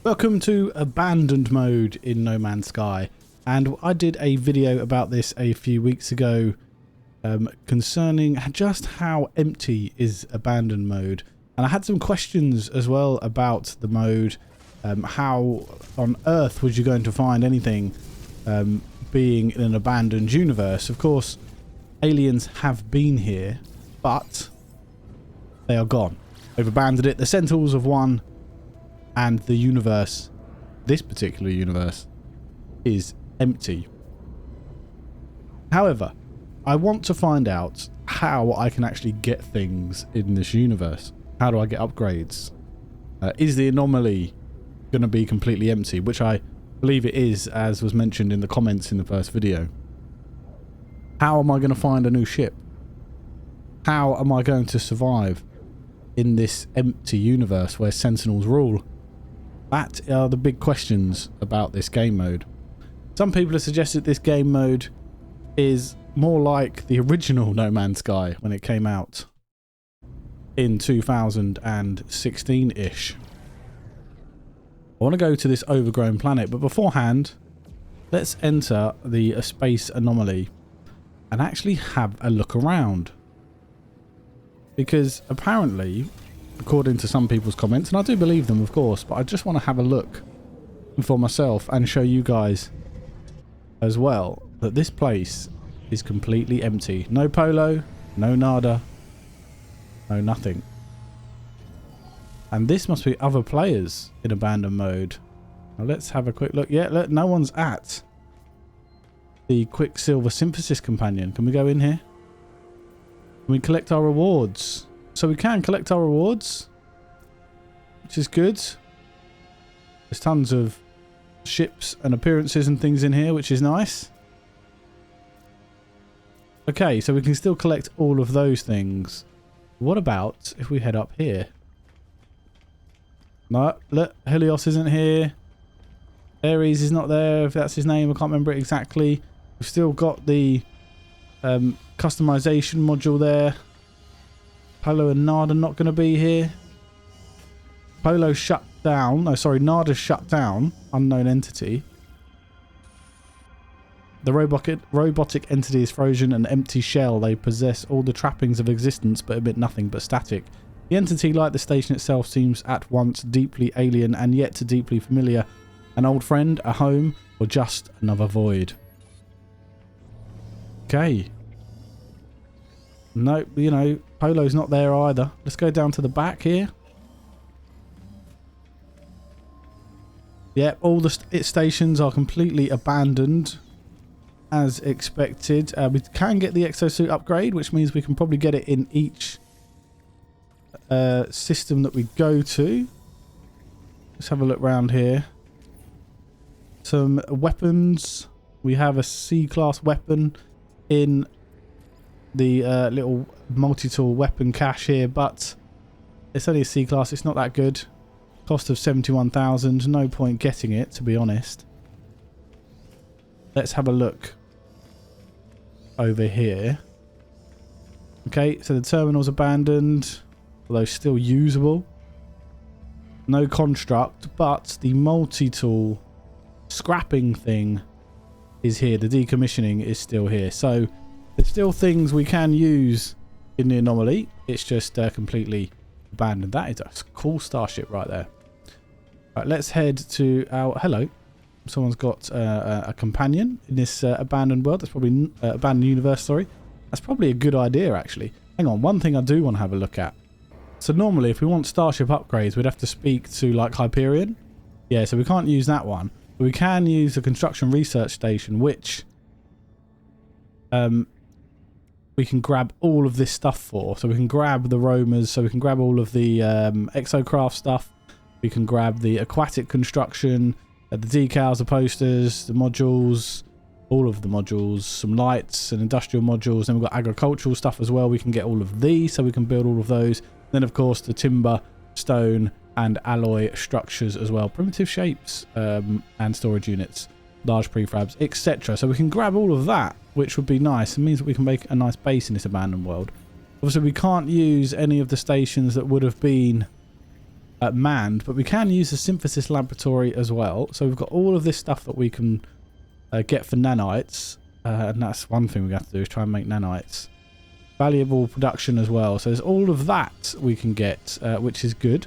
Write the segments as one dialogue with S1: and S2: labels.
S1: Welcome to abandoned mode in No Man's Sky, and I did a video about this a few weeks ago concerning just how empty is abandoned mode, and I had some questions as well about the mode. How on earth was you going to find anything being in an abandoned universe? Of course, aliens have been here, but they are gone. They've abandoned it. The Sentinels have won. And the universe, this particular universe, is empty. However, I want to find out how I can actually get things in this universe. How do I get upgrades? Is the anomaly going to be completely empty? Which I believe it is, as was mentioned in the comments in the first video. How am I going to find a new ship? How am I going to survive in this empty universe where Sentinels rule? That are the big questions about this game mode. Some people have suggested this game mode is more like the original No Man's Sky when it came out in 2016-ish. I want to go to this overgrown planet, but beforehand, let's enter the space anomaly and actually have a look around. Because apparently, according to some people's comments, and I do believe them, of course, but I just want to have a look for myself and show you guys as well that this place is completely empty. No polo, no nada, no nothing. And this must be other players in abandoned mode. Now let's have a quick look. Yeah, look, no one's at the Quicksilver Synthesis Companion. Can we go in here? Can we collect our rewards? So we can collect our rewards, which is good. There's tons of ships and appearances and things in here, which is nice. Okay, so we can still collect all of those things. What about if we head up here? No, look, Helios isn't here. Ares is not there, if that's his name. I can't remember it exactly. We've still got the customization module there. Polo and Nada not going to be here. Polo shut down. Oh, sorry, Nada shut down. Unknown entity. The robotic entity is frozen, an empty shell. They possess all the trappings of existence but emit nothing but static. The entity, like the station itself, seems at once deeply alien and yet deeply familiar. An old friend, a home, or just another void. Okay. No, you know, Polo's not there either. Let's go down to the back here. Yep, all the stations are completely abandoned as expected. We can get the exosuit upgrade, which means we can probably get it in each system that we go to. Let's have a look around here. Some weapons. We have a C-class weapon in the little multi-tool weapon cache here, but it's only a C-class. It's not that good. Cost of 71,000. No point getting it, to be honest. Let's have a look over here. Okay, so the terminal's abandoned, although still usable. No construct, but the multi-tool scrapping thing is here. The decommissioning is still here. So there's still things we can use in the anomaly. It's just completely abandoned. That is a cool starship right there. Right, let's head to our... Hello. Someone's got a companion in this abandoned world. That's probably... abandoned universe, sorry. That's probably a good idea, actually. Hang on. One thing I do want to have a look at. So normally, if we want starship upgrades, we'd have to speak to, like, Hyperion. Yeah, so we can't use that one. But we can use the construction research station, which... we can grab all of this stuff for. So we can grab the roamers, so we can grab all of the exocraft stuff. We can grab the aquatic construction, the decals, the posters, the modules, all of the modules, some lights and industrial modules. Then we've got agricultural stuff as well. We can get all of these, so we can build all of those. Then, of course, the timber, stone, and alloy structures as well. Primitive shapes and storage units, large prefabs, etc. So we can grab all of that, which would be nice. It means that we can make a nice base in this abandoned world. Obviously, we can't use any of the stations that would have been manned, but we can use the synthesis laboratory as well. So we've got all of this stuff that we can get for nanites, and that's one thing we have to do is try and make nanites. Valuable production as well. So there's all of that we can get, which is good.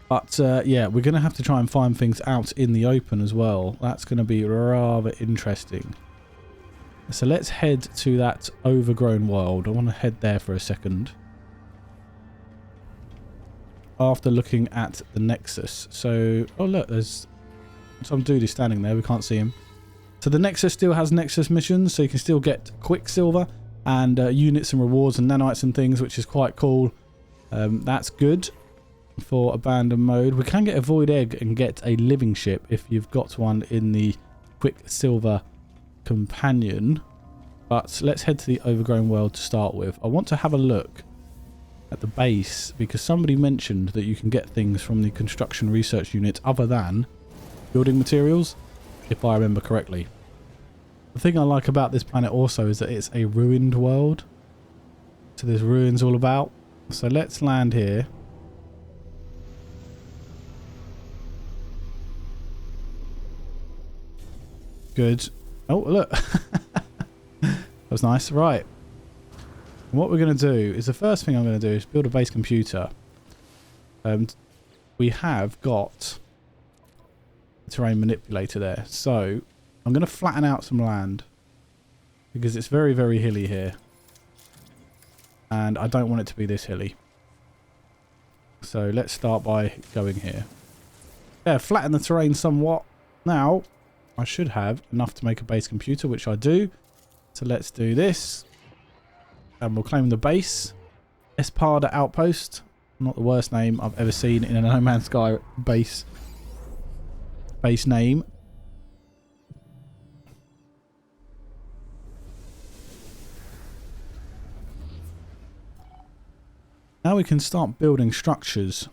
S1: But yeah, we're going to have to try and find things out in the open as well. That's going to be rather interesting. So let's head to that overgrown world. I want to head there for a second. After looking at the Nexus. So, oh look, there's some dude is standing there. We can't see him. So the Nexus still has Nexus missions, so you can still get Quicksilver and units and rewards and nanites and things, which is quite cool. That's good for abandoned mode. We can get a void egg and get a living ship if you've got one in the Quicksilver companion. But let's head to the overgrown world to start with. I want to have a look at the base because somebody mentioned that you can get things from the construction research unit other than building materials, if I remember correctly. The thing I like about this planet also is that it's a ruined world, so there's ruins all about. So let's land here. Good. Oh look. That was nice. Right, what we're going to do is the first thing I'm going to do is build a base computer. We have got a terrain manipulator there. So I'm going to flatten out some land because it's very, very hilly here. And I don't want it to be this hilly. So let's start by going here. Yeah, flatten the terrain somewhat. Now, I should have enough to make a base computer, which I do. So let's do this. And we'll claim the base. Espada Outpost. Not the worst name I've ever seen in a No Man's Sky base name. Now we can start building structures.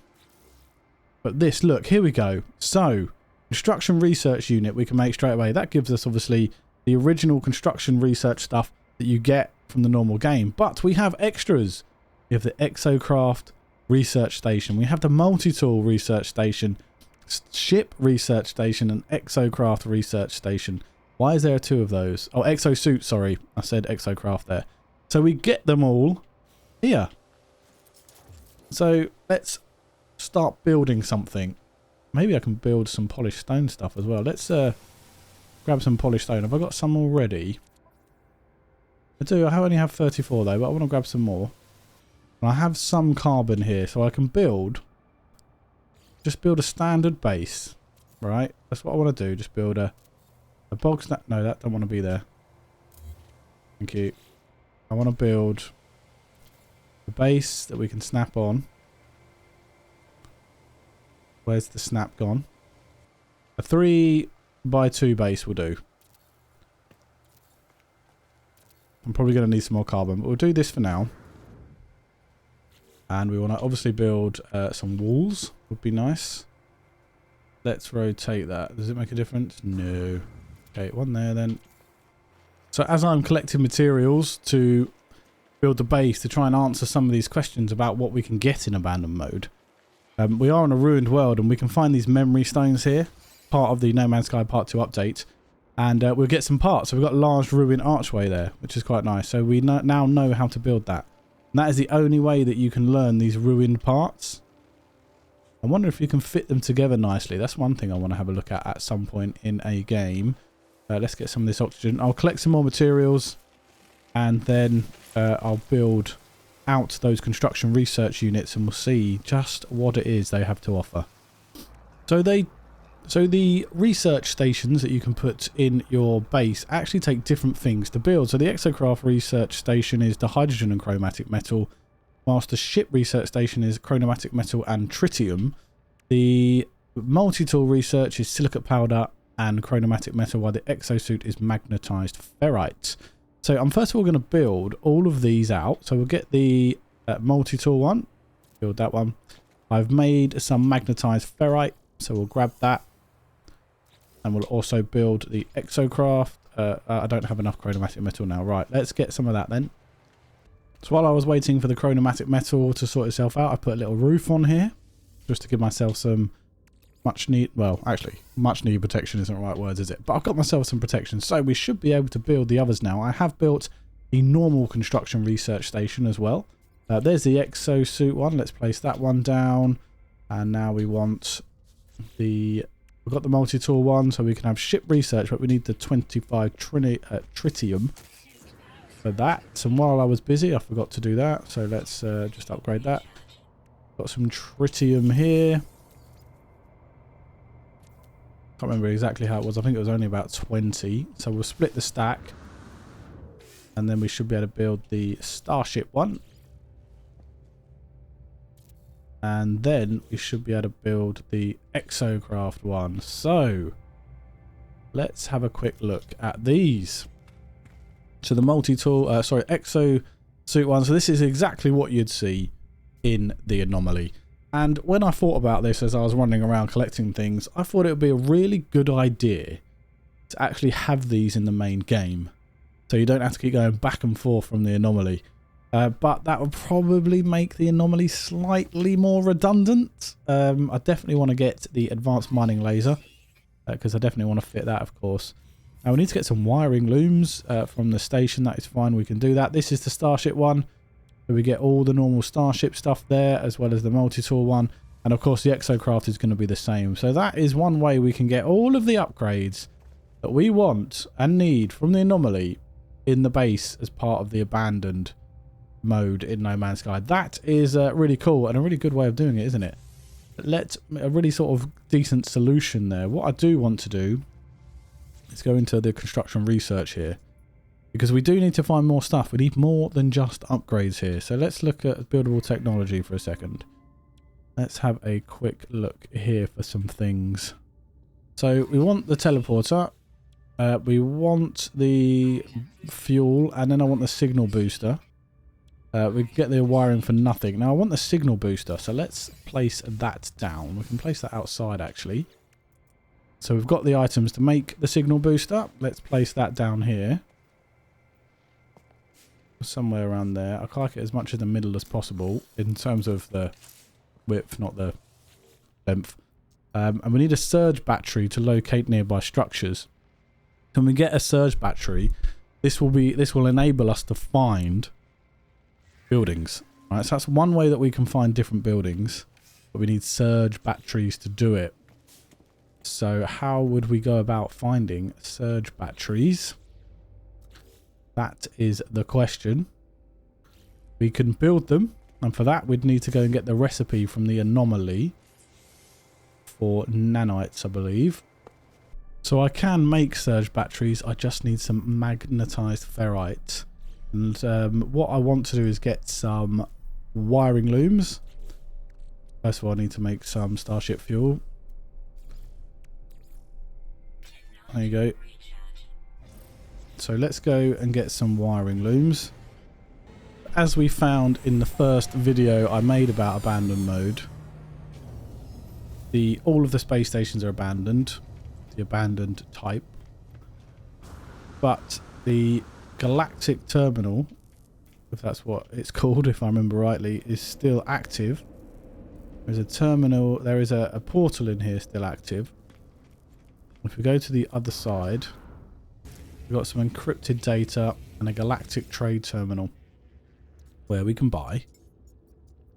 S1: But this, look, here we go. So, construction research unit we can make straight away. That gives us obviously the original construction research stuff that you get from the normal game. But we have extras. We have the Exocraft research station. We have the Multitool research station, ship research station, and Exocraft research station. Why is there two of those? Oh, Exosuit, sorry. I said Exocraft there. So we get them all here. So let's start building something. Maybe I can build some polished stone stuff as well. Let's grab some polished stone. Have I got some already? I do. I only have 34 though, but I want to grab some more. And I have some carbon here, so I can just build a standard base. Right? That's what I want to do. Just build a bog snap. No, that don't want to be there. Thank you. I want to build a base that we can snap on. Where's the snap gone? A 3x2 base will do. I'm probably going to need some more carbon, but we'll do this for now. And we want to obviously build some walls. Would be nice. Let's rotate that. Does it make a difference? No. Okay, one there then. So as I'm collecting materials to build the base to try and answer some of these questions about what we can get in abandoned mode. We are in a ruined world and we can find these memory stones here. Part of the No Man's Sky Part 2 update. And we'll get some parts. So we've got a large ruined archway there, which is quite nice. So we now know how to build that. And that is the only way that you can learn these ruined parts. I wonder if you can fit them together nicely. That's one thing I want to have a look at some point in a game. Let's get some of this oxygen. I'll collect some more materials. And then I'll build out those construction research units and we'll see just what it is they have to offer. So the research stations that you can put in your base actually take different things to build. So the Exocraft research station is the hydrogen and chromatic metal, whilst the ship research station is chromatic metal and tritium. The Multitool research is silicate powder and chromatic metal, while the exosuit is magnetized ferrite. So I'm first of all going to build all of these out. So we'll get the Multitool one, build that one. I've made some magnetized ferrite, so we'll grab that. And we'll also build the Exocraft. I don't have enough chromatic metal now. Right, let's get some of that then. So while I was waiting for the chromatic metal to sort itself out, I put a little roof on here just to give myself some much need protection isn't the right words, is it? But I've got myself some protection, so we should be able to build the others now. I have built the normal construction research station as well. There's the exosuit one. Let's place that one down. And now we want we've got the multi-tool one, so we can have ship research, but we need the 25 tritium for that. And while I was busy, I forgot to do that, so let's just upgrade that. Got some tritium here. Can't remember exactly how it was. I think it was only about 20. So we'll split the stack. And then we should be able to build the Starship one. And then we should be able to build the Exocraft one. So let's have a quick look at these. So the multi-tool, exosuit one. So this is exactly what you'd see in the Anomaly. And when I thought about this as I was running around collecting things, I thought it would be a really good idea to actually have these in the main game. So you don't have to keep going back and forth from the Anomaly. But that would probably make the Anomaly slightly more redundant. I definitely want to get the advanced mining laser, because I definitely want to fit that, of course. Now we need to get some wiring looms from the station. That is fine, we can do that. This is the Starship one. So we get all the normal Starship stuff there, as well as the multi-tool one. And of course the Exocraft is going to be the same. So that is one way we can get all of the upgrades that we want and need from the Anomaly in the base as part of the abandoned mode in No Man's Sky. That is really cool and a really good way of doing it, isn't it? A really sort of decent solution there. What I do want to do is go into the construction research here, because we do need to find more stuff. We need more than just upgrades here. So let's look at buildable technology for a second. Let's have a quick look here for some things. So we want the teleporter. We want the fuel, and then I want the signal booster. We get the wiring for nothing. Now I want the signal booster, so let's place that down. We can place that outside actually. So we've got the items to make the signal booster. Let's place that down here. Somewhere around there. I like it as much in the middle as possible in terms of the width, not the length. And we need a surge battery to locate nearby structures. When we get a surge battery, this will enable us to find buildings. Right, so that's one way that we can find different buildings, but we need surge batteries to do it. So how would we go about finding surge batteries? That is the question. We can build them, and for that we'd need to go and get the recipe from the Anomaly for nanites, I believe. So I can make surge batteries, I just need some magnetized ferrite. And what I want to do is get some wiring looms. First of all, I need to make some Starship fuel. There you go. So let's go and get some wiring looms. As we found in the first video I made about abandoned mode, all of the space stations are abandoned, the abandoned type. But the galactic terminal, if that's what it's called, if I remember rightly, is still active. There's a terminal, there is a portal in here still active. If we go to the other side, we've got some encrypted data and a galactic trade terminal where we can buy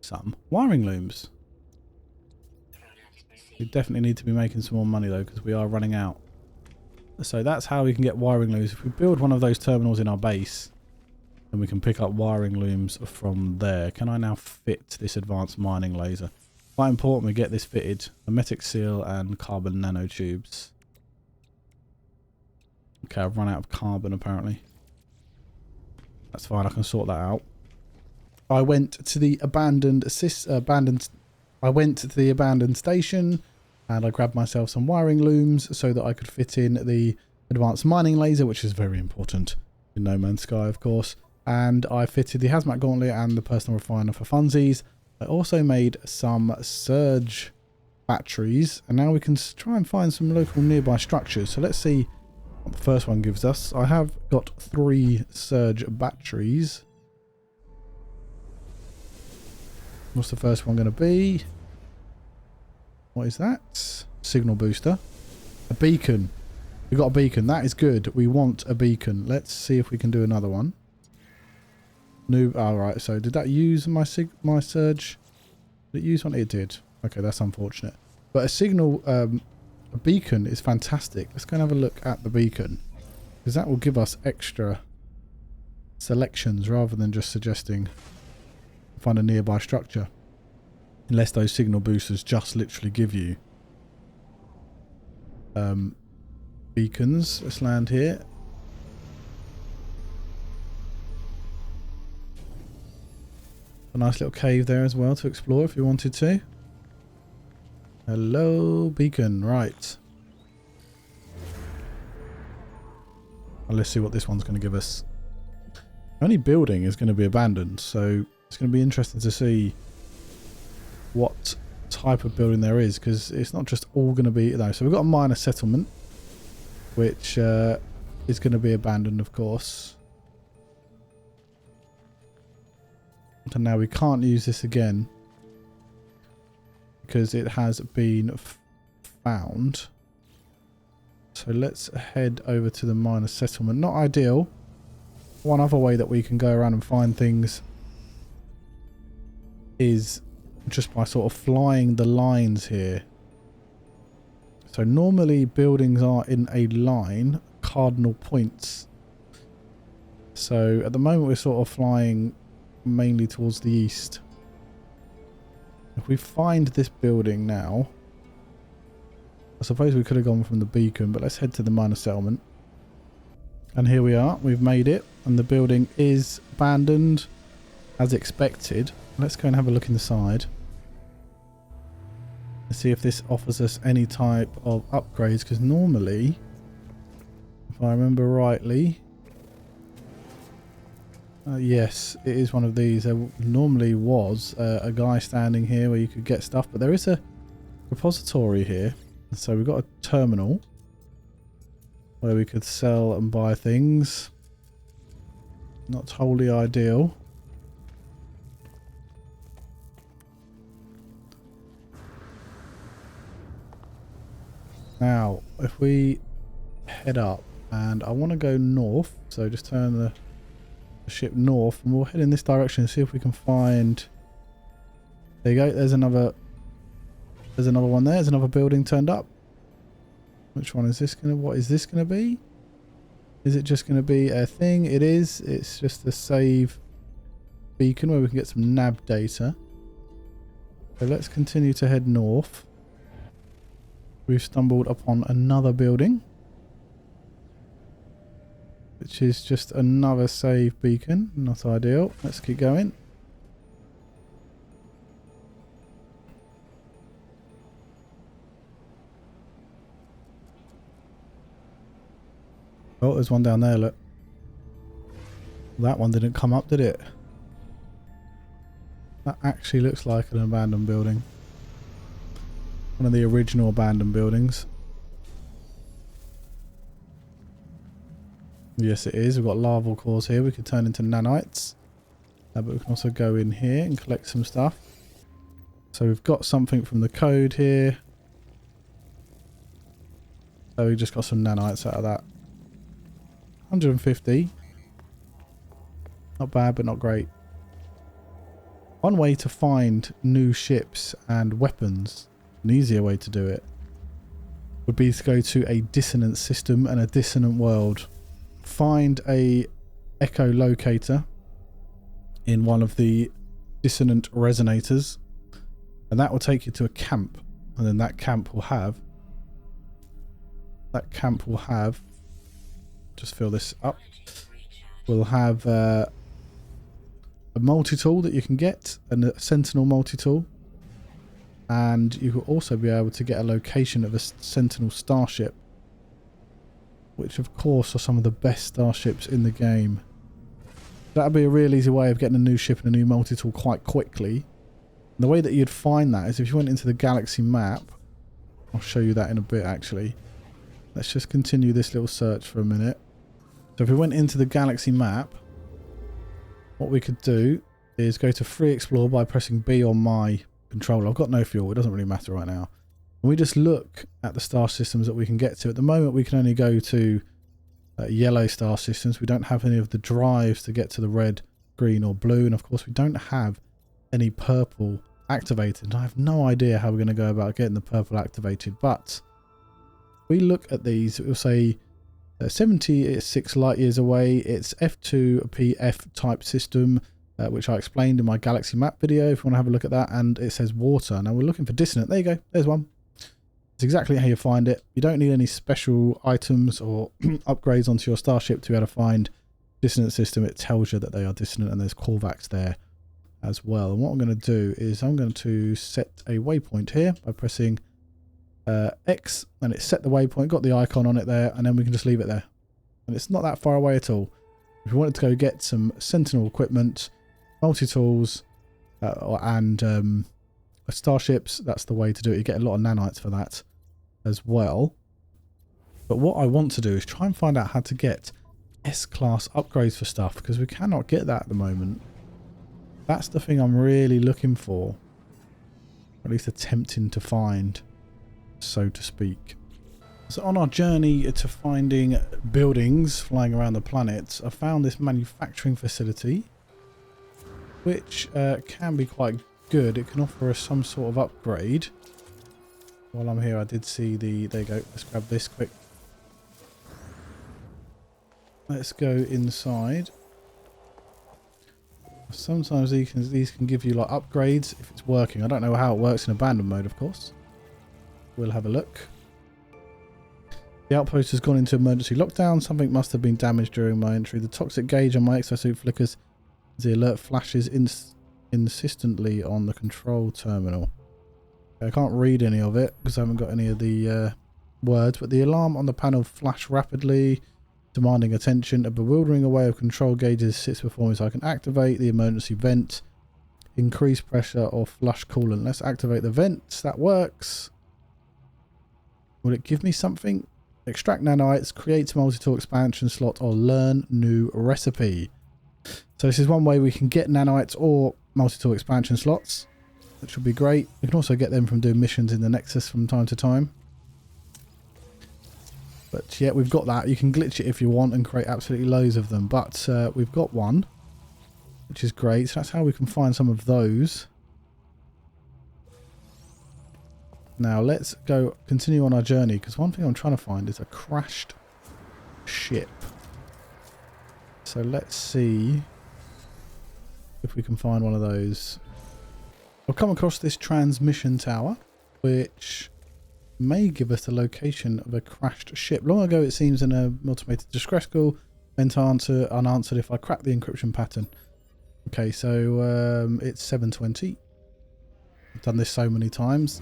S1: some wiring looms. We definitely need to be making some more money though, because we are running out. So that's how we can get wiring looms. If we build one of those terminals in our base, then we can pick up wiring looms from there. Can I now fit this advanced mining laser? Quite important we get this fitted. Hermetic seal and carbon nanotubes. Okay, I've run out of carbon apparently. That's fine, I can sort that out. I went to the abandoned station and I grabbed myself some wiring looms so that I could fit in the advanced mining laser, which is very important in No Man's Sky, of course. And I fitted the hazmat gauntlet and the personal refiner for funsies. I also made some surge batteries, and now we can try and find some local nearby structures. So let's see what the first one gives us. I have got 3 surge batteries. What's the first one going to be? What is that? Signal booster. A beacon. We got a beacon. That is good. We want a beacon. Let's see if we can do another one. New. All right. So did that use my surge? Did it use one? It did. Okay, that's unfortunate. But a signal, a beacon is fantastic. Let's go and have a look at the beacon, because that will give us extra selections rather than just suggesting find a nearby structure. Unless those signal boosters just literally give you beacons. Let's land here. A nice little cave there as well to explore if you wanted to. Hello, beacon. Right. Well, let's see what this one's going to give us. Only building is going to be abandoned, so it's going to be interesting to see what type of building there is, because it's not just all going to be... No, so we've got a minor settlement, which is going to be abandoned, of course. And now we can't use this again because it has been found. So let's head over to the minor settlement. Not ideal. One other way that we can go around and find things is just by sort of flying the lines here. So normally buildings are in a line, cardinal points. So at the moment we're sort of flying mainly towards the east. If we find this building now, I suppose we could have gone from the beacon, but let's head to the minor settlement. And here we are, we've made it, and the building is abandoned as expected. Let's go and have a look inside. Let's see if this offers us any type of upgrades, because normally, if I remember rightly, yes, it is one of these. There normally was a guy standing here where you could get stuff, but there is a repository here. So we've got a terminal where we could sell and buy things. Not totally ideal. Now, if we head up, and I want to go north, so just turn the ship north, and we'll head in this direction and see if we can find... There you go, there's another one there. There's another building turned up. Which one is this gonna... What is this gonna be? Is it just gonna be a thing? It is. It's just a save beacon where we can get some nav data. So let's continue to head north. We've stumbled upon another building, which is just another save beacon. Not ideal. Let's keep going. Oh, there's one down there, look. That one didn't come up, did it? That actually looks like an abandoned building. One of the original abandoned buildings. Yes, it is. We've got larval cores here. We could turn into nanites. But we can also go in here and collect some stuff. So we've got something from the code here. So we just got some nanites out of that. 150. Not bad, but not great. One way to find new ships and weapons, an easier way to do it, would be to go to a dissonant system and a dissonant world. Find a echolocator in one of the dissonant resonators, and that will take you to a camp, and then that camp will have just fill this up. We'll have a multi-tool that you can get, and a sentinel multi-tool, and you will also be able to get a location of a sentinel starship, which of course are some of the best starships in the game. That'd be a real easy way of getting a new ship and a new multi-tool quite quickly. And the way that you'd find that is if you went into the galaxy map. I'll show you that in a bit actually. Let's just continue this little search for a minute. So if we went into the galaxy map, what we could do is go to free explore by pressing B on my controller. I've got no fuel. It doesn't really matter right now. And we just look at the star systems that we can get to. At the moment, we can only go to yellow star systems. We don't have any of the drives to get to the red, green or blue. And of course, we don't have any purple activated. I have no idea how we're going to go about getting the purple activated. But we look at these, it will say 76 light years away. It's F2PF type system, which I explained in my galaxy map video if you want to have a look at that. And it says water. Now we're looking for dissonant. There you go. There's one. It's exactly how you find it. You don't need any special items or upgrades onto your starship to be able to find dissonant system. It tells you that they are dissonant, and there's Korvax there as well. And what I'm going to do is I'm going to set a waypoint here by pressing X, and it's set the waypoint, got the icon on it there, and then we can just leave it there. And it's not that far away at all. If you wanted to go get some Sentinel equipment, multi-tools, and starships, that's the way to do it. You get a lot of nanites for that as well. But what I want to do is try and find out how to get S-class upgrades for stuff, because we cannot get that at the moment. That's the thing I'm really looking for, or at least attempting to find, so to speak. So on our journey to finding buildings flying around the planet, I found this manufacturing facility, which can be quite good. It can offer us some sort of upgrade. While I'm here, I did see the... There you go. Let's grab this quick. Let's go inside. Sometimes these can give you like upgrades if it's working. I don't know how it works in abandoned mode, of course. We'll have a look. The outpost has gone into emergency lockdown. Something must have been damaged during my entry. The toxic gauge on my exosuit flickers as the alert flashes insistently on the control terminal. I can't read any of it because I haven't got any of the words, but the alarm on the panel flashed rapidly, demanding attention. A bewildering array of control gauges sits before me, so I can activate the emergency vent, increase pressure or flush coolant. Let's activate the vents. That works. Will it give me something? Extract nanites, create multi-tool expansion slot, or learn new recipe. So this is one way we can get nanites or multi-tool expansion slots, which would be great. We can also get them from doing missions in the Nexus from time to time. But yeah, we've got that. You can glitch it if you want and create absolutely loads of them. But we've got one, which is great. So that's how we can find some of those. Now let's go continue on our journey, because one thing I'm trying to find is a crashed ship. So let's see if we can find one of those. I've come across this transmission tower, which may give us the location of a crashed ship. Long ago, it seems, in a automated distress call, went unanswered if I crack the encryption pattern. Okay, so it's 7:20. I've done this so many times.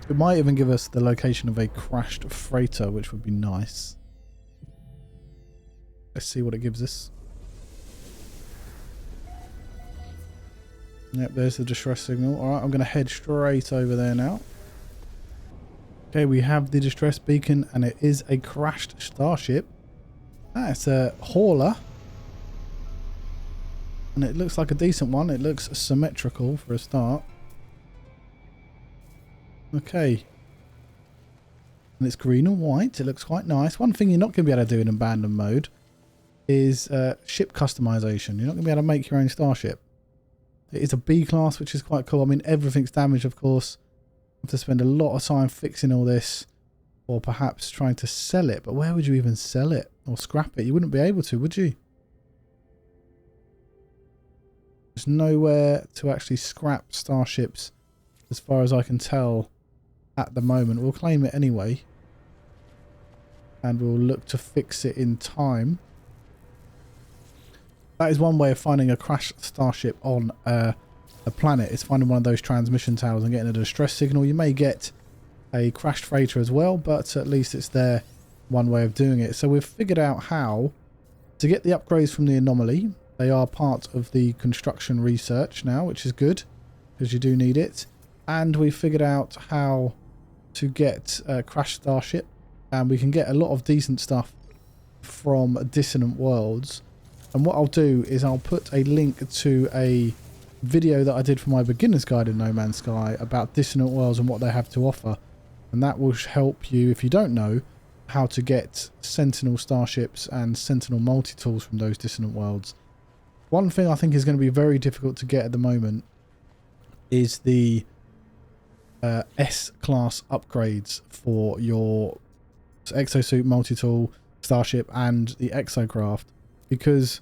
S1: It might even give us the location of a crashed freighter, which would be nice. Let's see what it gives us. Yep, there's the distress signal. Alright, I'm going to head straight over there now. Okay, we have the distress beacon, and it is a crashed starship. It's a hauler. And it looks like a decent one. It looks symmetrical for a start. Okay. And it's green and white. It looks quite nice. One thing you're not going to be able to do in abandoned mode is ship customization. You're not going to be able to make your own starship. It is a B class, which is quite cool. I mean, everything's damaged, of course. You have to spend a lot of time fixing all this, or perhaps trying to sell it. But where would you even sell it or scrap it? You wouldn't be able to, would you? There's nowhere to actually scrap starships, as far as I can tell, at the moment. We'll claim it anyway, and we'll look to fix it in time. That is one way of finding a crashed starship on a planet, is finding one of those transmission towers and getting a distress signal. You may get a crashed freighter as well, but at least it's there, one way of doing it. So we've figured out how to get the upgrades from the Anomaly. They are part of the construction research now, which is good, because you do need it. And we figured out how to get a crashed starship, and we can get a lot of decent stuff from dissonant worlds. And what I'll do is I'll put a link to a video that I did for my beginner's guide in No Man's Sky about dissonant worlds and what they have to offer. And that will help you, if you don't know, how to get Sentinel starships and Sentinel multi-tools from those dissonant worlds. One thing I think is going to be very difficult to get at the moment is the S-class upgrades for your exosuit, multi-tool, starship and the exocraft, because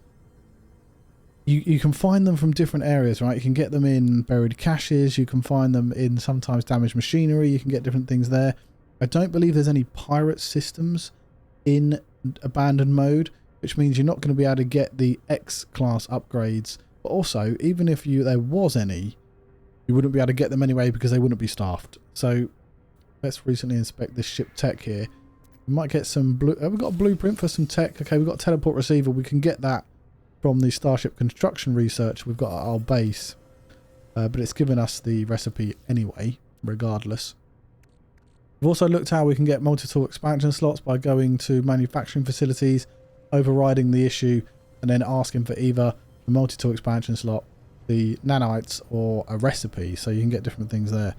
S1: you can find them from different areas, right? You can get them in buried caches, you can find them in sometimes damaged machinery, you can get different things there. I don't believe there's any pirate systems in abandoned mode, which means you're not going to be able to get the X-class upgrades. But also, even if there was any, you wouldn't be able to get them anyway because they wouldn't be staffed. So let's recently inspect this ship tech here. We might get some we've got a blueprint for some tech. Okay, we've got a teleport receiver. We can get that from the Starship construction research we've got at our base. But it's given us the recipe anyway, regardless. We've also looked how we can get multi-tool expansion slots by going to manufacturing facilities, overriding the issue, and then asking for either a multi-tool expansion slot, the nanites, or a recipe, so you can get different things there.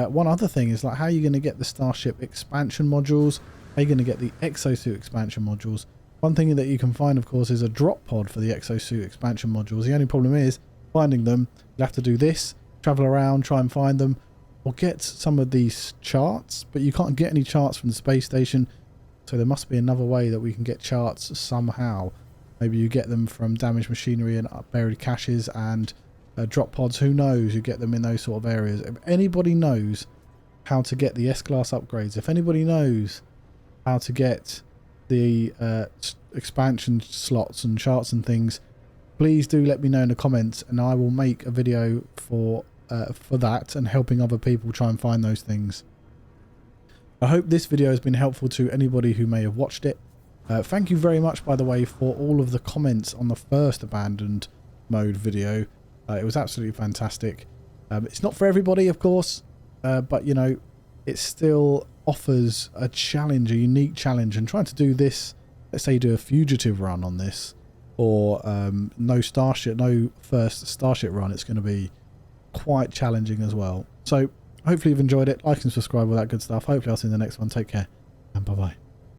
S1: One other thing is like how are you going to get the Starship expansion modules? How are you going to get the exosuit expansion modules? One thing that you can find, of course, is a drop pod for the exosuit expansion modules. The only problem is finding them. You have to do this, travel around, try and find them, or get some of these charts, but you can't get any charts from the space station, so there must be another way that we can get charts somehow. Maybe you get them from damaged machinery and buried caches and drop pods. Who knows? You get them in those sort of areas. If anybody knows how to get the S-class upgrades, if anybody knows how to get the expansion slots and charts and things, please do let me know in the comments, and I will make a video for that and helping other people try and find those things. I hope this video has been helpful to anybody who may have watched it. Thank you very much, by the way, for all of the comments on the first abandoned mode video. It was absolutely fantastic. It's not for everybody, of course, but you know, it still offers a challenge, a unique challenge, and trying to do this, let's say you do a fugitive run on this, or no first Starship run, it's going to be quite challenging as well. So hopefully you've enjoyed it. Like and subscribe, all that good stuff. Hopefully I'll see you in the next one. Take care and bye bye.